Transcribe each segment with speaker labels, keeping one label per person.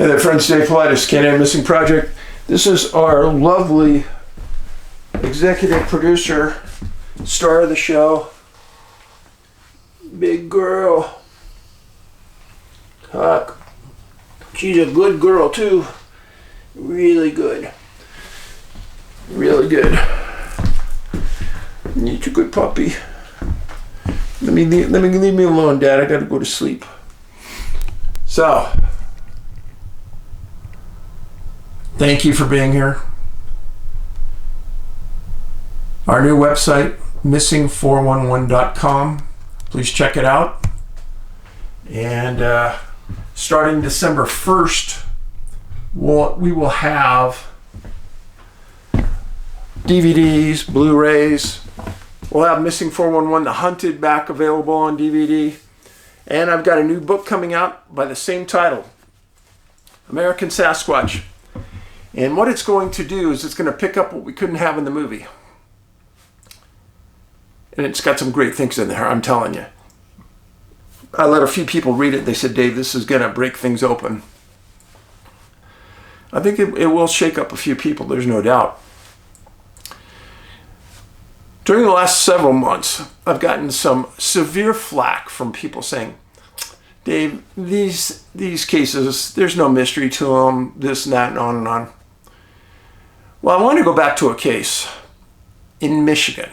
Speaker 1: Hey there, friends. Dave Paulides, Canada Missing Project. This is our lovely executive producer, star of the show, big girl. Huck. She's a good girl too. Really good. Really good. You're a good puppy. Let me leave me alone, Dad. I gotta go to sleep. So, thank you for being here. Our new website, missing411.com. Please check it out. And starting December 1st, we will have DVDs, Blu-rays. We'll have Missing 411, The Hunted, back available on DVD. And I've got a new book coming out by the same title, American Sasquatch. And what it's going to do is it's going to pick up what we couldn't have in the movie. And it's got some great things in there, I'm telling you. I let a few people read it. They said, Dave, this is going to break things open. I think it will shake up a few people, there's no doubt. During the last several months, I've gotten some severe flack from people saying, Dave, these cases, there's no mystery to them, this and that, and on and on. Well, I want to go back to a case in Michigan.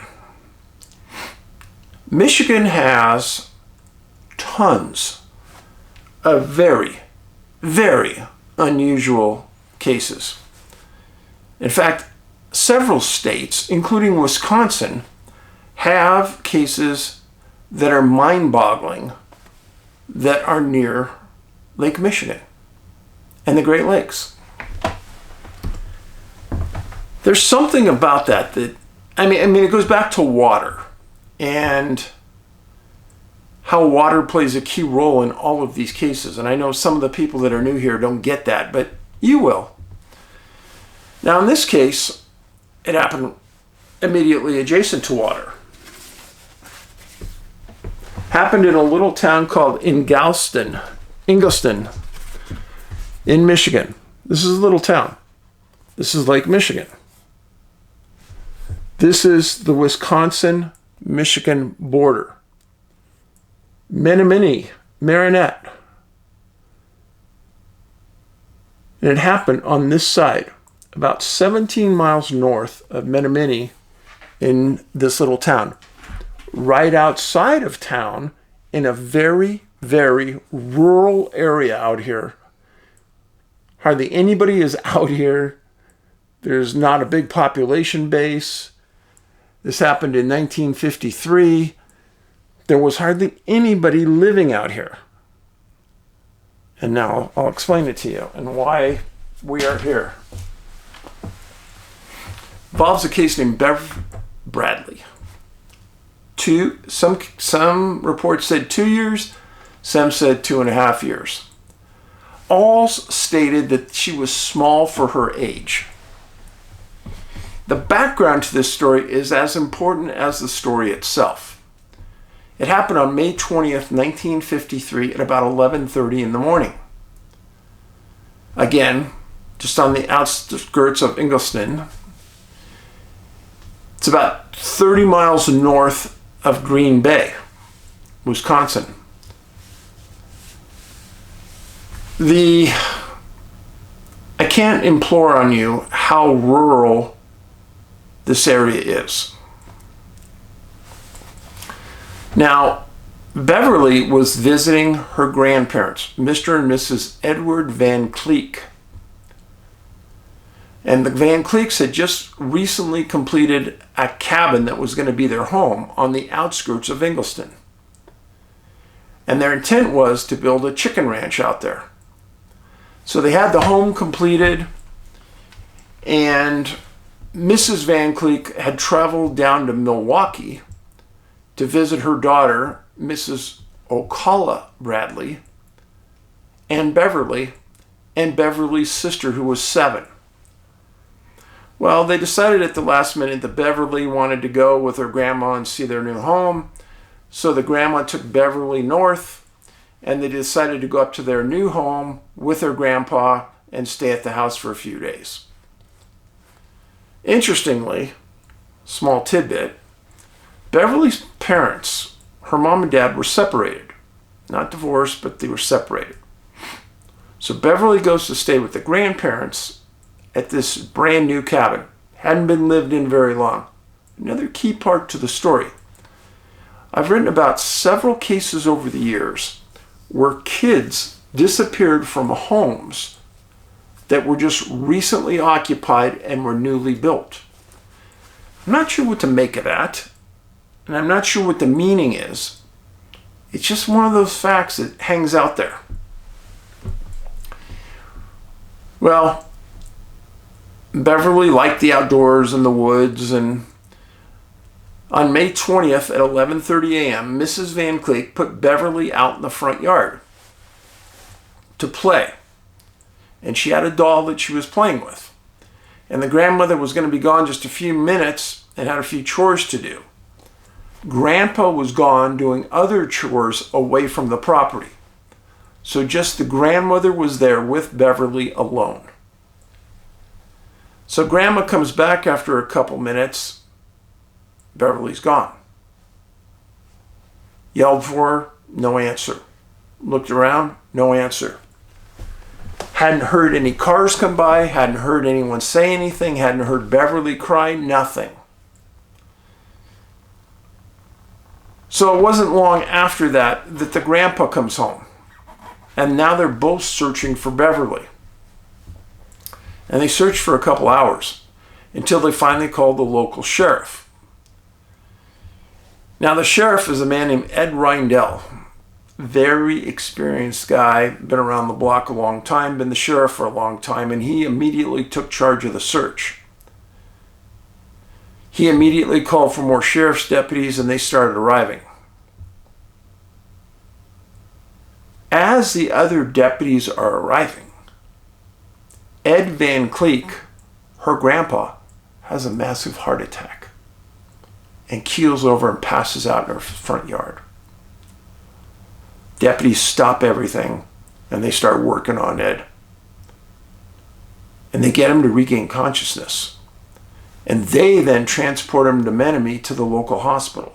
Speaker 1: Michigan has tons of very, very unusual cases. In fact, several states, including Wisconsin, have cases that are mind-boggling that are near Lake Michigan and the Great Lakes. There's something about that I mean, it goes back to water and how water plays a key role in all of these cases. And I know some of the people that are new here don't get that, but you will. Now, in this case, it happened immediately adjacent to water. Happened in a little town called Ingleston, in Michigan. This is a little town. This is Lake Michigan. This is the Wisconsin-Michigan border. Marinette. And it happened on this side, about 17 miles north of Menominee in this little town. Right outside of town, in a very, very rural area out here. Hardly anybody is out here. There's not a big population base. This happened in 1953. There was hardly anybody living out here. And now I'll explain it to you and why we are here. Involves a case named Beverly Bradley. Some reports said 2 years, some said 2.5 years. All stated that she was small for her age. The background to this story is as important as the story itself. It happened on May 20th, 1953 at about 11:30 in the morning. Again, just on the outskirts of Ingleston. It's about 30 miles north of Green Bay, Wisconsin. I can't implore on you how rural this area is. Now, Beverly was visiting her grandparents, Mr. and Mrs. Edward Van Cleek. And the Van Cleeks had just recently completed a cabin that was going to be their home on the outskirts of Ingleston. And their intent was to build a chicken ranch out there. So they had the home completed, and Mrs. Van Cleek had traveled down to Milwaukee to visit her daughter, Mrs. Ocala Bradley, and Beverly's sister, who was 7. Well, they decided at the last minute that Beverly wanted to go with her grandma and see their new home. So the grandma took Beverly north, and they decided to go up to their new home with their grandpa and stay at the house for a few days. Interestingly, small tidbit, Beverly's parents, her mom and dad, were separated. Not divorced, but they were separated. So Beverly goes to stay with the grandparents at this brand new cabin. Hadn't been lived in very long. Another key part to the story. I've written about several cases over the years where kids disappeared from homes that were just recently occupied and were newly built. I'm not sure what to make of that, and I'm not sure what the meaning is. It's just one of those facts that hangs out there. Well, Beverly liked the outdoors and the woods, and on May 20th at 11:30 a.m., Mrs. Van Cleek put Beverly out in the front yard to play. And she had a doll that she was playing with. And the grandmother was going to be gone just a few minutes and had a few chores to do. Grandpa was gone doing other chores away from the property. So just the grandmother was there with Beverly alone. So Grandma comes back after a couple minutes. Beverly's gone. Yelled for her, no answer. Looked around, no answer. Hadn't heard any cars come by, hadn't heard anyone say anything, hadn't heard Beverly cry, nothing. So it wasn't long after that the grandpa comes home. And now they're both searching for Beverly. And they searched for a couple hours until they finally called the local sheriff. Now the sheriff is a man named Ed Reindell. Very experienced guy, been around the block a long time, been the sheriff for a long time, and he immediately took charge of the search. He immediately called for more sheriff's deputies, and they started arriving. As the other deputies are arriving, Ed Van Cleek, her grandpa, has a massive heart attack and keels over and passes out in her front yard. Deputies stop everything and they start working on Ed. And they get him to regain consciousness. And they then transport him to Menominee to the local hospital.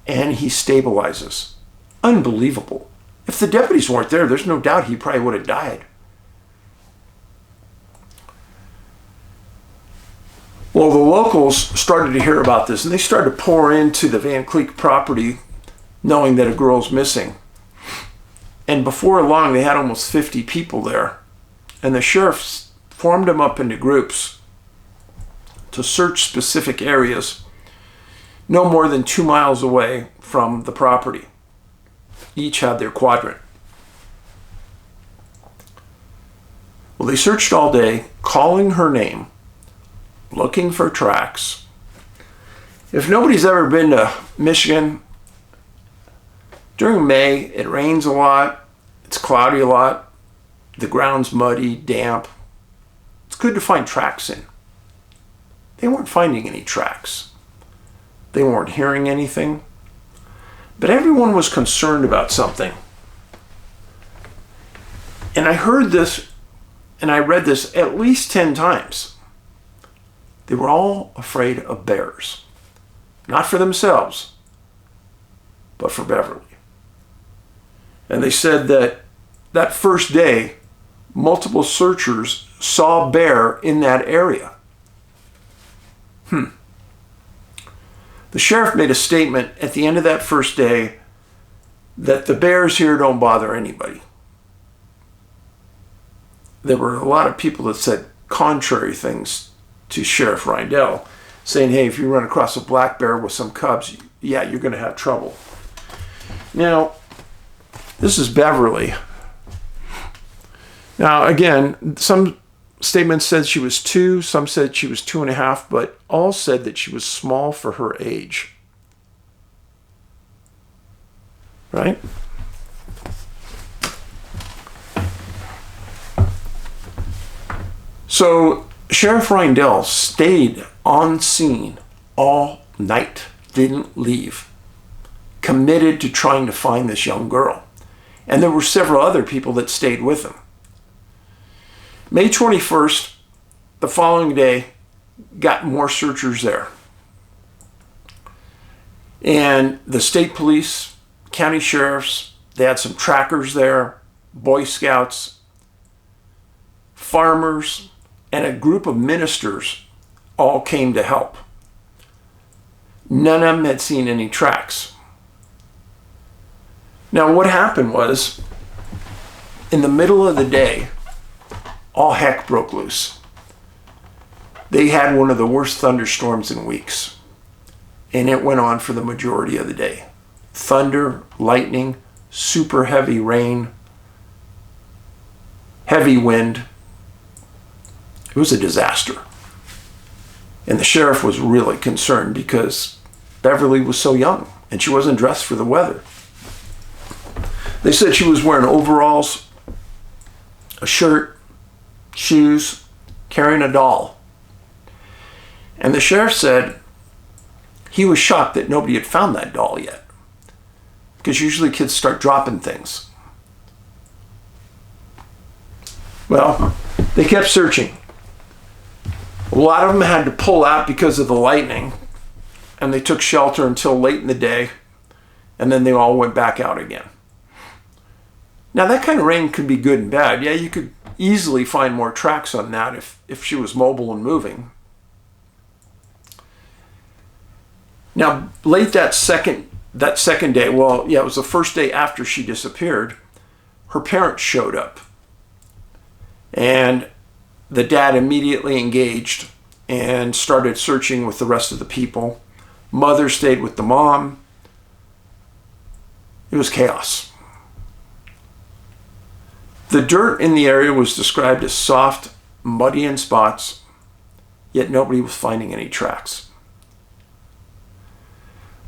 Speaker 1: And he stabilizes. Unbelievable. If the deputies weren't there, there's no doubt he probably would have died. Well, the locals started to hear about this, and they started to pour into the Van Cleek property knowing that a girl's missing. And before long, they had almost 50 people there. And the sheriffs formed them up into groups to search specific areas no more than 2 miles away from the property. Each had their quadrant. Well, they searched all day, calling her name, looking for tracks. If nobody's ever been to Michigan, during May, it rains a lot, it's cloudy a lot, the ground's muddy, damp. It's good to find tracks in. They weren't finding any tracks. They weren't hearing anything. But everyone was concerned about something. And I heard this, and I read this at least 10 times. They were all afraid of bears. Not for themselves, but for Beverly. And they said that that first day, multiple searchers saw bear in that area. The sheriff made a statement at the end of that first day that the bears here don't bother anybody. There were a lot of people that said contrary things to Sheriff Reindell, saying, hey, if you run across a black bear with some cubs, yeah, you're going to have trouble. Now, this is Beverly. Now, again, some statements said she was 2, some said she was 2.5, but all said that she was small for her age. Right? So Sheriff Reindell stayed on scene all night, didn't leave. committed to trying to find this young girl. And there were several other people that stayed with him. May 21st, the following day, got more searchers there. And the state police, county sheriffs, they had some trackers there, Boy Scouts, farmers, and a group of ministers all came to help. None of them had seen any tracks. Now, what happened was, in the middle of the day, all heck broke loose. They had one of the worst thunderstorms in weeks, and it went on for the majority of the day. Thunder, lightning, super heavy rain, heavy wind. It was a disaster. And the sheriff was really concerned because Beverly was so young and she wasn't dressed for the weather. They said she was wearing overalls, a shirt, shoes, carrying a doll. And the sheriff said he was shocked that nobody had found that doll yet, because usually kids start dropping things. Well, they kept searching. A lot of them had to pull out because of the lightning, and they took shelter until late in the day, and then they all went back out again. Now, that kind of rain could be good and bad. Yeah, you could easily find more tracks on that if she was mobile and moving. Now, late that second day, well, yeah, it was the first day after she disappeared, her parents showed up. And the dad immediately engaged and started searching with the rest of the people. Mother stayed with the mom. It was chaos. The dirt in the area was described as soft, muddy in spots, yet nobody was finding any tracks.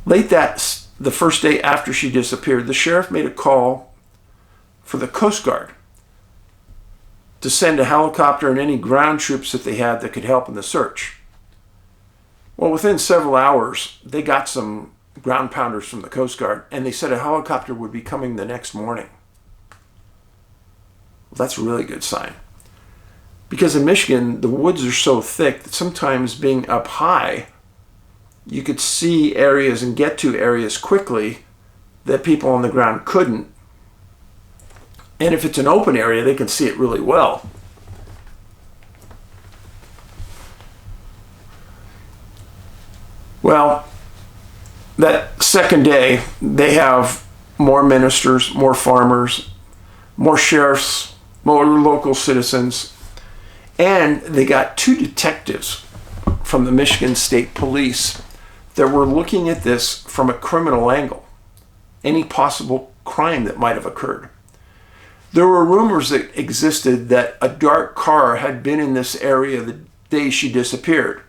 Speaker 1: Late the first day after she disappeared, the sheriff made a call for the Coast Guard to send a helicopter and any ground troops that they had that could help in the search. Well, within several hours, they got some ground pounders from the Coast Guard, and they said a helicopter would be coming the next morning. Well, that's a really good sign. Because in Michigan, the woods are so thick that sometimes being up high, you could see areas and get to areas quickly that people on the ground couldn't. And if it's an open area, they can see it really well. Well, that second day, they have more ministers, more farmers, more sheriffs, more local citizens, and they got 2 detectives from the Michigan State Police that were looking at this from a criminal angle, any possible crime that might have occurred. There were rumors that existed that a dark car had been in this area the day she disappeared,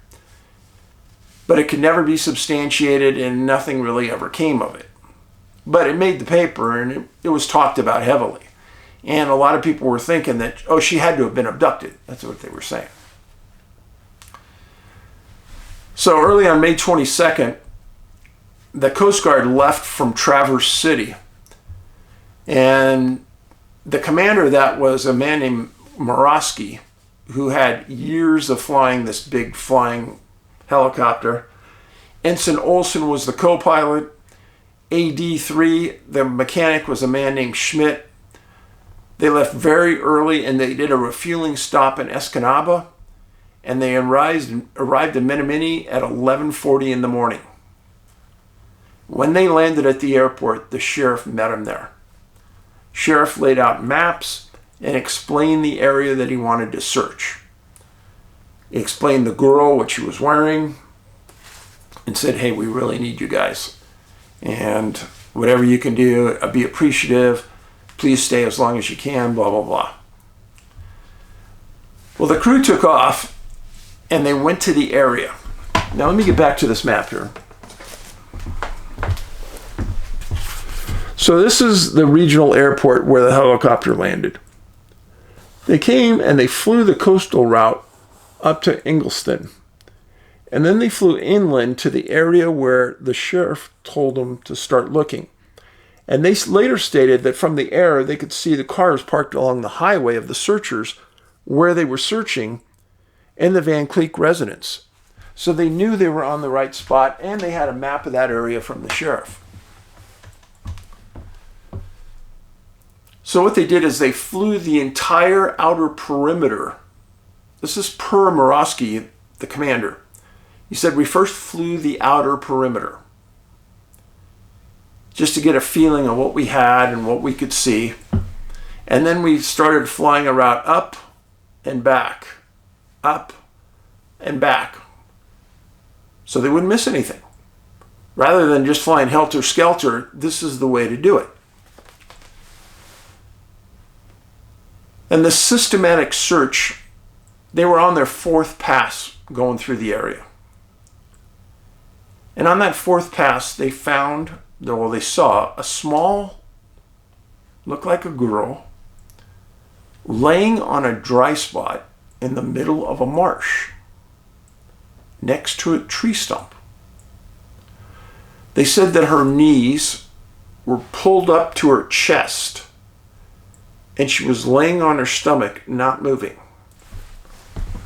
Speaker 1: but it could never be substantiated and nothing really ever came of it. But it made the paper and it was talked about heavily. And a lot of people were thinking that, oh, she had to have been abducted. That's what they were saying. So early on May 22nd, the Coast Guard left from Traverse City. And the commander of that was a man named Morosky, who had years of flying this big flying helicopter. Ensign Olson was the co-pilot. AD-3, the mechanic, was a man named Schmidt. They left very early and they did a refueling stop in Escanaba, and they arrived in Menominee at 11:40 in the morning. When they landed at the airport, the sheriff met them there. Sheriff laid out maps and explained the area that he wanted to search. He explained the girl, what she was wearing, and said, hey, we really need you guys. And whatever you can do, I'd be appreciative. Please stay as long as you can, blah, blah, blah. Well, the crew took off and they went to the area. Now, let me get back to this map here. So this is the regional airport where the helicopter landed. They came and they flew the coastal route up to Ingleston. And then they flew inland to the area where the sheriff told them to start looking. And they later stated that from the air, they could see the cars parked along the highway of the searchers where they were searching in the Van Cleek residence. So they knew they were on the right spot, and they had a map of that area from the sheriff. So what they did is they flew the entire outer perimeter. This is per Murawski, the commander. He said, we first flew the outer perimeter just to get a feeling of what we had and what we could see. And then we started flying a route up and back, up and back, so they wouldn't miss anything. Rather than just flying helter-skelter, this is the way to do it. And the systematic search, they were on their fourth pass going through the area. And on that fourth pass, they saw a small, looked like a girl, laying on a dry spot in the middle of a marsh next to a tree stump. They said that her knees were pulled up to her chest and she was laying on her stomach, not moving.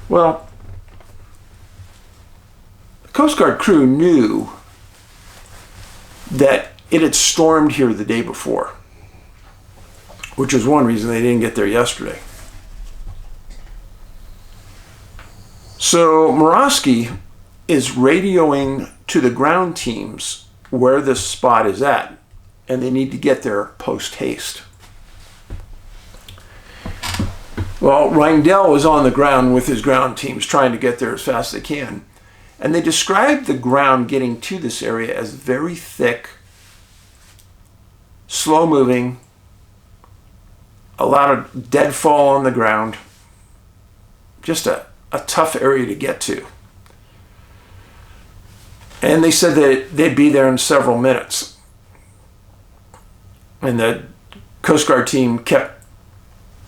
Speaker 1: Well, the Coast Guard crew knew that it had stormed here the day before, which is one reason they didn't get there yesterday. So Murawski is radioing to the ground teams where this spot is at, and they need to get there post haste. Well, Reindel was on the ground with his ground teams trying to get there as fast as they can. And they described the ground getting to this area as very thick, slow moving, a lot of deadfall on the ground. Just a tough area to get to. And they said that they'd be there in several minutes. And the Coast Guard team kept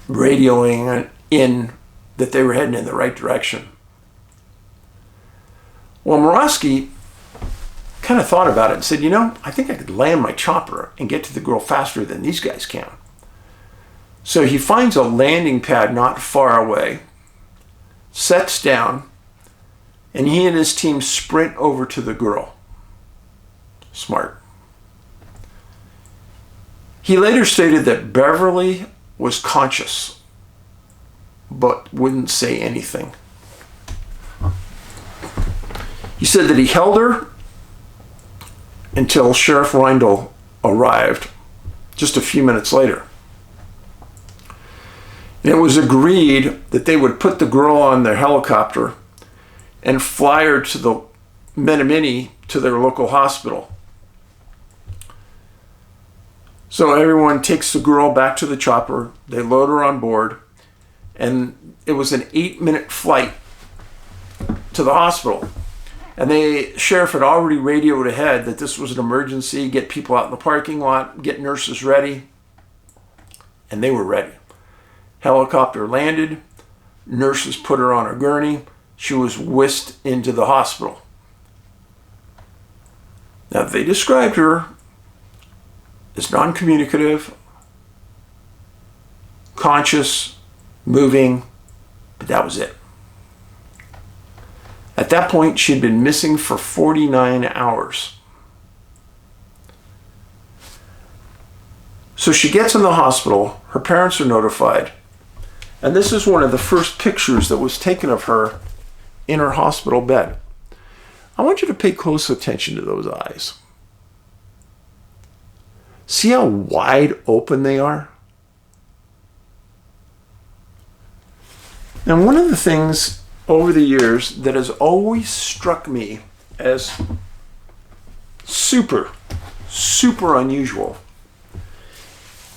Speaker 1: radioing in that they were heading in the right direction. Well, Murawski kind of thought about it and said, I think I could land my chopper and get to the girl faster than these guys can. So he finds a landing pad not far away, sets down, and he and his team sprint over to the girl. Smart. He later stated that Beverly was conscious, but wouldn't say anything. He said that he held her until Sheriff Reindel arrived just a few minutes later. And it was agreed that they would put the girl on their helicopter and fly her to the Menominee to their local hospital. So everyone takes the girl back to the chopper, they load her on board, and it was an 8-minute flight to the hospital. And the sheriff had already radioed ahead that this was an emergency, get people out in the parking lot, get nurses ready. And they were ready. Helicopter landed, nurses put her on a gurney, she was whisked into the hospital. Now they described her as non-communicative, conscious, moving, but that was it. At that point, she'd been missing for 49 hours. So she gets in the hospital, her parents are notified, and this is one of the first pictures that was taken of her in her hospital bed. I want you to pay close attention to those eyes. See how wide open they are? And one of the things over the years that has always struck me as super unusual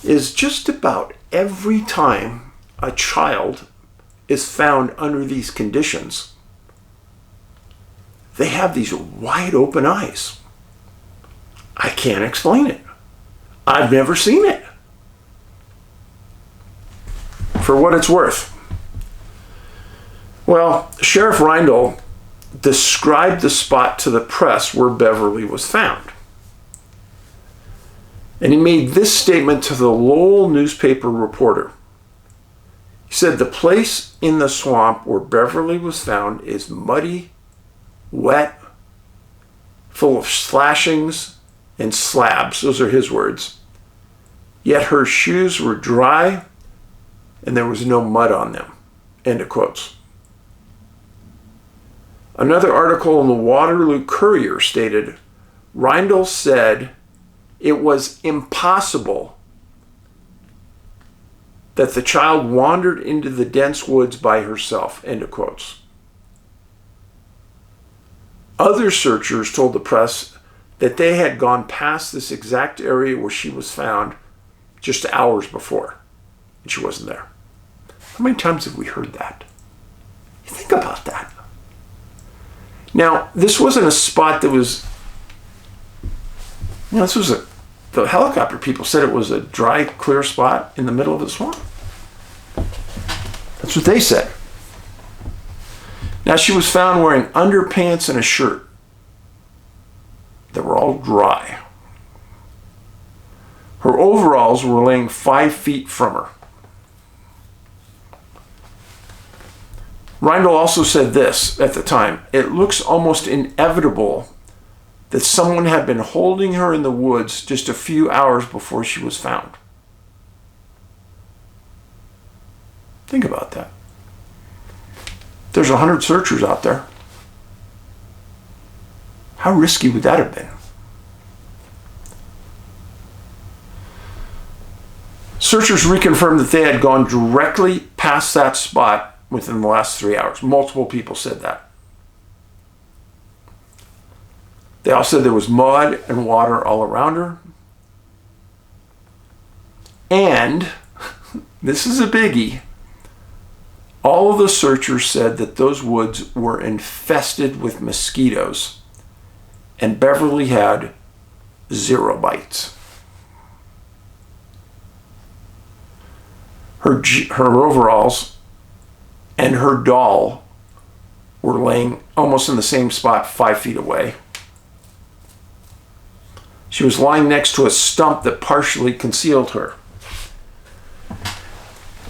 Speaker 1: is just about every time a child is found under these conditions, they have these wide open eyes. I can't explain it. I've never seen it. For what it's worth. Well, Sheriff Reindel described the spot to the press where Beverly was found. And he made this statement to the Lowell newspaper reporter. He said, "The place in the swamp where Beverly was found is muddy, wet, full of slashings and slabs." Those are his words. "Yet her shoes were dry and there was no mud on them." End of quotes. Another article in the Waterloo Courier stated, Reindl said it was impossible that the child wandered into the dense woods by herself. End of quotes. Other searchers told the press that they had gone past this exact area where she was found just hours before, and she wasn't there. How many times have we heard that? Think about that. Now, this wasn't a spot that was, the helicopter people said it was a dry, clear spot in the middle of the swamp. That's what they said. Now, she was found wearing underpants and a shirt that were all dry. Her overalls were laying 5 feet from her. Reindl also said this at the time, "It looks almost inevitable that someone had been holding her in the woods just a few hours before she was found." Think about that. There's 100 searchers out there. How risky would that have been? Searchers reconfirmed that they had gone directly past that spot within the last 3 hours. Multiple people said that. They all said there was mud and water all around her. And, this is a biggie, all of the searchers said that those woods were infested with mosquitoes, and Beverly had 0 bites. Her overalls and her doll were laying almost in the same spot 5 feet away. She was lying next to a stump that partially concealed her.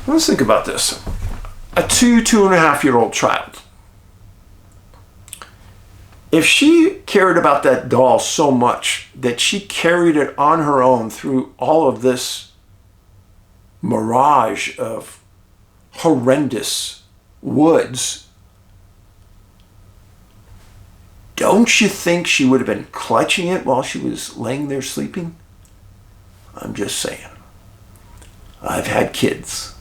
Speaker 1: Let's think about this. A 2.5-year-old child. If she cared about that doll so much that she carried it on her own through all of this mirage of horrendous woods, don't you think she would have been clutching it while she was laying there sleeping? I'm just saying. I've had kids.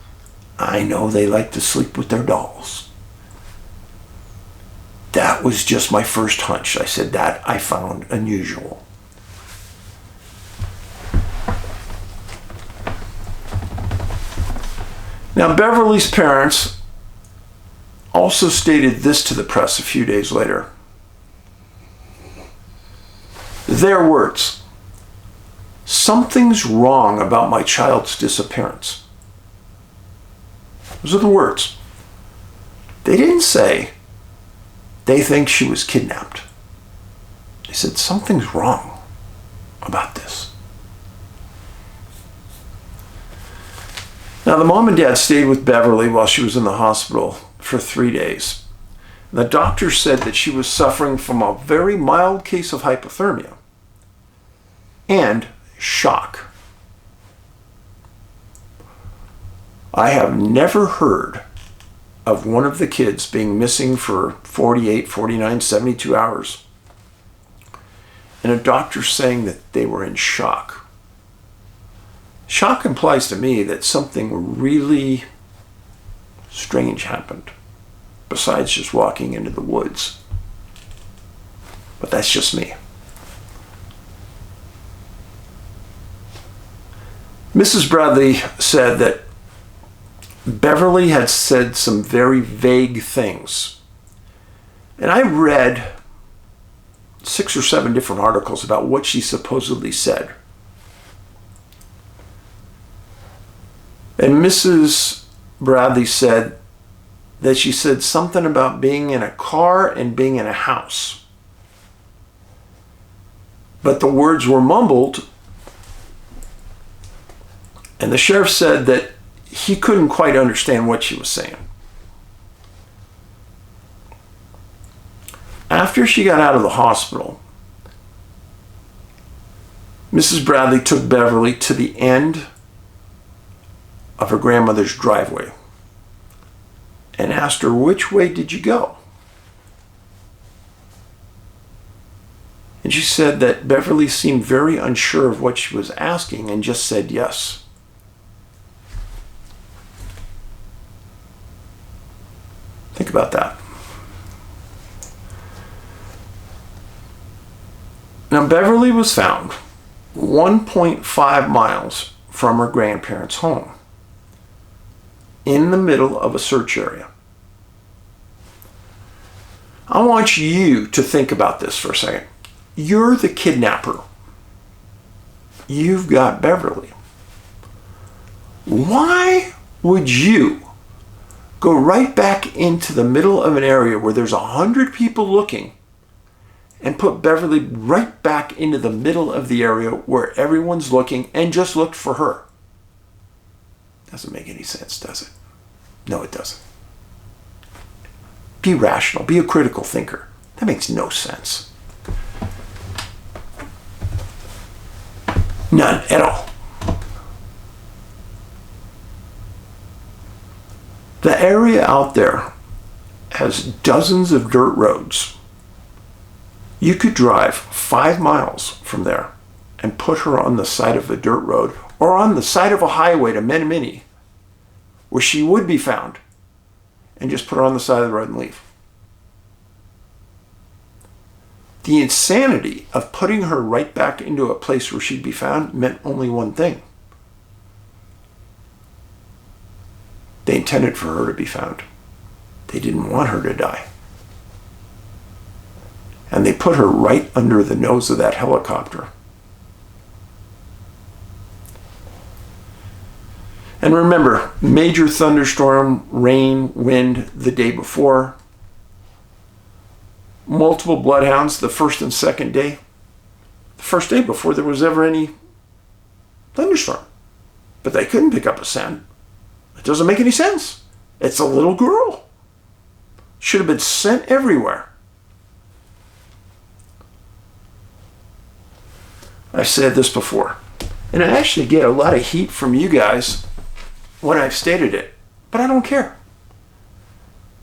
Speaker 1: I know they like to sleep with their dolls. That was just my first hunch. I said that I found unusual. Now, Beverly's parents also stated this to the press a few days later. Their words, "Something's wrong about my child's disappearance." Those are the words. They didn't say they think she was kidnapped. They said something's wrong about this. Now, the mom and dad stayed with Beverly while she was in the hospital for 3 days. The doctor said that she was suffering from a very mild case of hypothermia and shock. I have never heard of one of the kids being missing for 48, 49, 72 hours, and a doctor saying that they were in shock. Shock implies to me that something really strange happened, besides just walking into the woods. But that's just me. Mrs. Bradley said that Beverly had said some very vague things. And I read 6 or 7 different articles about what she supposedly said. And Mrs. Bradley said that she said something about being in a car and being in a house. But the words were mumbled, and the sheriff said that he couldn't quite understand what she was saying. After she got out of the hospital, Mrs. Bradley took Beverly to the end of her grandmother's driveway and asked her, "Which way did you go?" And she said that Beverly seemed very unsure of what she was asking and just said yes. Think about that. Now, Beverly was found 1.5 miles from her grandparents' home, in the middle of a search area. I want you to think about this for a second. You're the kidnapper. You've got Beverly. Why would you go right back into the middle of an area where there's 100 people looking and put Beverly right back into the middle of the area where everyone's looking and just looked for her? Doesn't make any sense, does it? No, it doesn't. Be rational. Be a critical thinker. That makes no sense. None at all. The area out there has dozens of dirt roads. You could drive 5 miles from there and put her on the side of a dirt road or on the side of a highway to Menominee, where she would be found, and just put her on the side of the road and leave. The insanity of putting her right back into a place where she'd be found meant only one thing. They intended for her to be found. They didn't want her to die. And they put her right under the nose of that helicopter. And remember, major thunderstorm, rain, wind the day before. Multiple bloodhounds the first and second day. The first day before there was ever any thunderstorm. But they couldn't pick up a scent. It doesn't make any sense. It's a little girl. Should have been sent everywhere. I've said this before, and I actually get a lot of heat from you guys when I've stated it, but I don't care.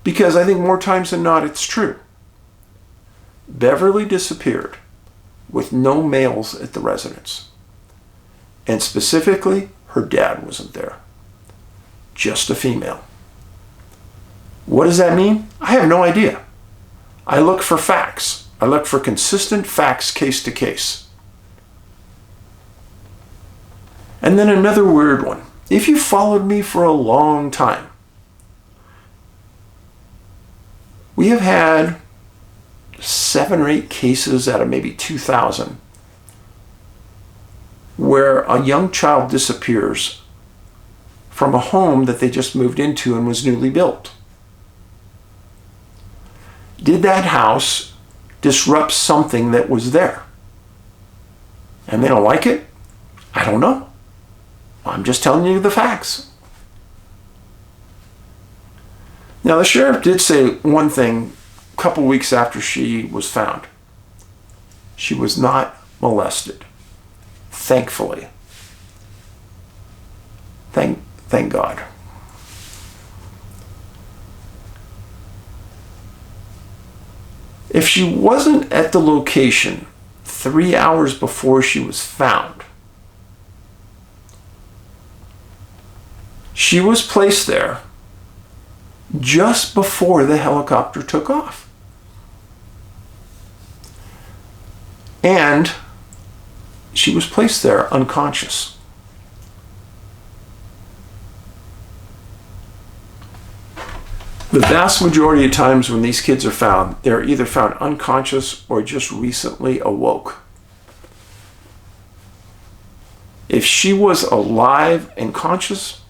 Speaker 1: Because I think more times than not it's true. Beverly disappeared with no males at the residence. And specifically, her dad wasn't there. Just a female. What does that mean? I have no idea. I look for facts. I look for consistent facts case to case. And then another weird one. If you followed me for a long time, we have had 7 or 8 cases out of maybe 2,000 where a young child disappears from a home that they just moved into and was newly built. Did that house disrupt something that was there? And they don't like it? I don't know. I'm just telling you the facts. Now, the sheriff did say one thing a couple weeks after she was found. She was not molested. Thankfully. Thank God. If she wasn't at the location 3 hours before she was found, she was placed there just before the helicopter took off. And she was placed there unconscious. The vast majority of times when these kids are found, they're either found unconscious or just recently awoke. If she was alive and conscious,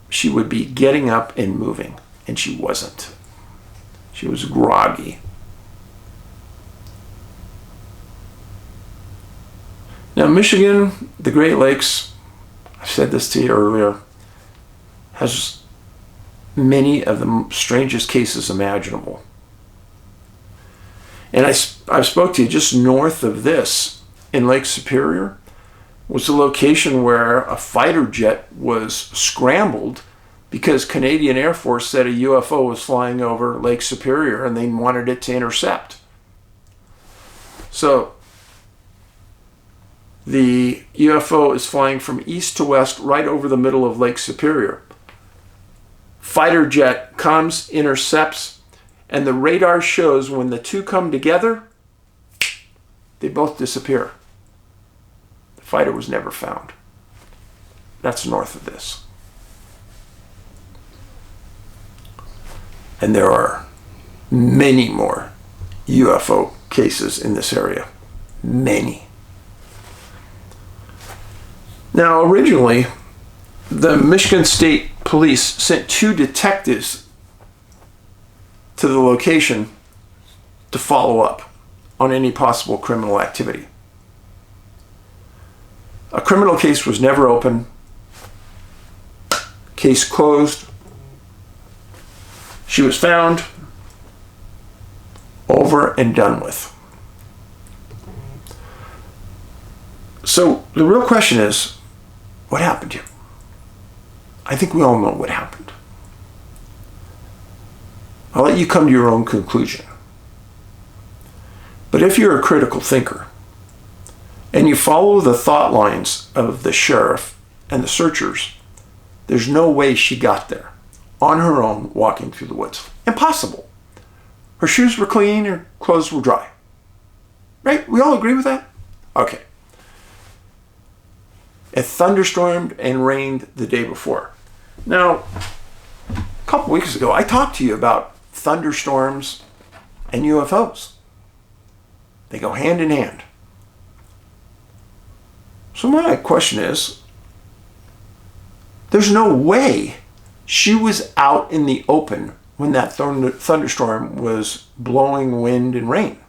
Speaker 1: she would be getting up and moving. and she wasn't. She was groggy. Now, Michigan, the Great Lakes, I've said this to you earlier, has many of the strangest cases imaginable. And I spoke to you just north of this in Lake Superior was the location where a fighter jet was scrambled because Canadian Air Force said a UFO was flying over Lake Superior and they wanted it to intercept. So the UFO is flying from east to west right over the middle of Lake Superior. Fighter jet comes, intercepts, and the radar shows when the two come together, they both disappear. The fighter was never found. That's north of this. And there are many more UFO cases in this area. Many. Now, originally, the Michigan State Police sent 2 detectives to the location to follow up on any possible criminal activity. A criminal case was never opened. Case closed. She was found, over and done with. So the real question is, what happened here? I think we all know what happened. I'll let you come to your own conclusion. But if you're a critical thinker and you follow the thought lines of the sheriff and the searchers, there's no way she got there on her own walking through the woods. Impossible. Her shoes were clean, her clothes were dry. Right? We all agree with that? Okay. It thunderstormed and rained the day before. Now, a couple weeks ago, I talked to you about thunderstorms and UFOs. They go hand in hand. So my question is, there's no way she was out in the open when that thunderstorm was blowing wind and rain.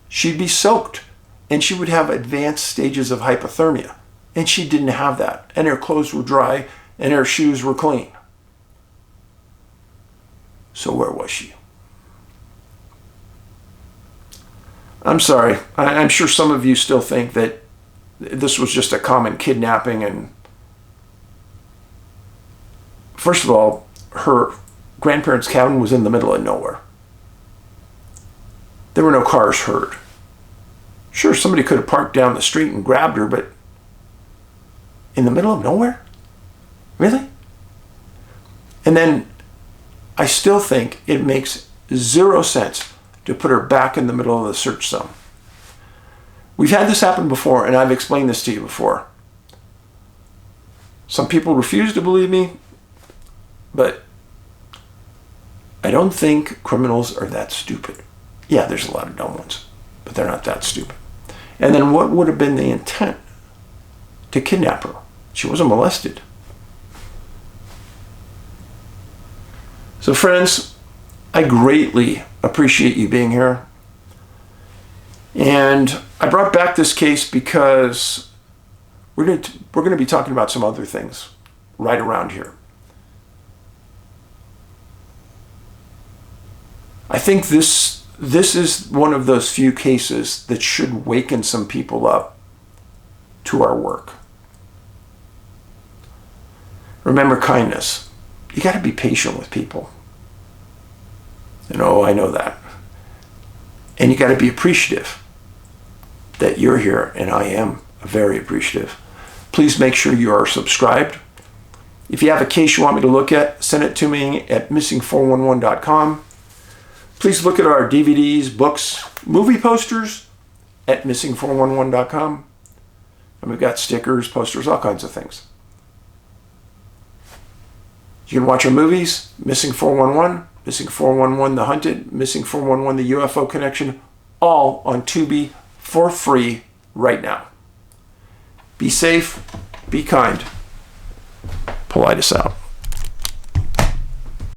Speaker 1: She'd be soaked, and she would have advanced stages of hypothermia. And she didn't have that. And her clothes were dry, and her shoes were clean. So where was she? I'm sorry. I'm sure some of you still think that this was just a common kidnapping. And first of all, her grandparents' cabin was in the middle of nowhere. There were no cars heard. Sure, somebody could have parked down the street and grabbed her, but in the middle of nowhere? Really? And then I still think it makes 0 sense to put her back in the middle of the search zone. We've had this happen before, and I've explained this to you before. Some people refuse to believe me, but I don't think criminals are that stupid. Yeah, there's a lot of dumb ones, but they're not that stupid. And then what would have been the intent to kidnap her? She wasn't molested. So friends, I greatly appreciate you being here. And I brought back this case because we're going to be talking about some other things right around here. I think this is one of those few cases that should waken some people up to our work. Remember kindness. You got to be patient with people. I know that. And you got to be appreciative that you're here, and I am very appreciative. Please make sure you are subscribed. If you have a case you want me to look at, send it to me at missing411.com. Please look at our DVDs, books, movie posters at missing411.com. And we've got stickers, posters, all kinds of things. You can watch our movies, Missing 411, Missing 411 The Hunted, Missing 411 The UFO Connection, all on Tubi for free right now. Be safe, be kind. Paulides out.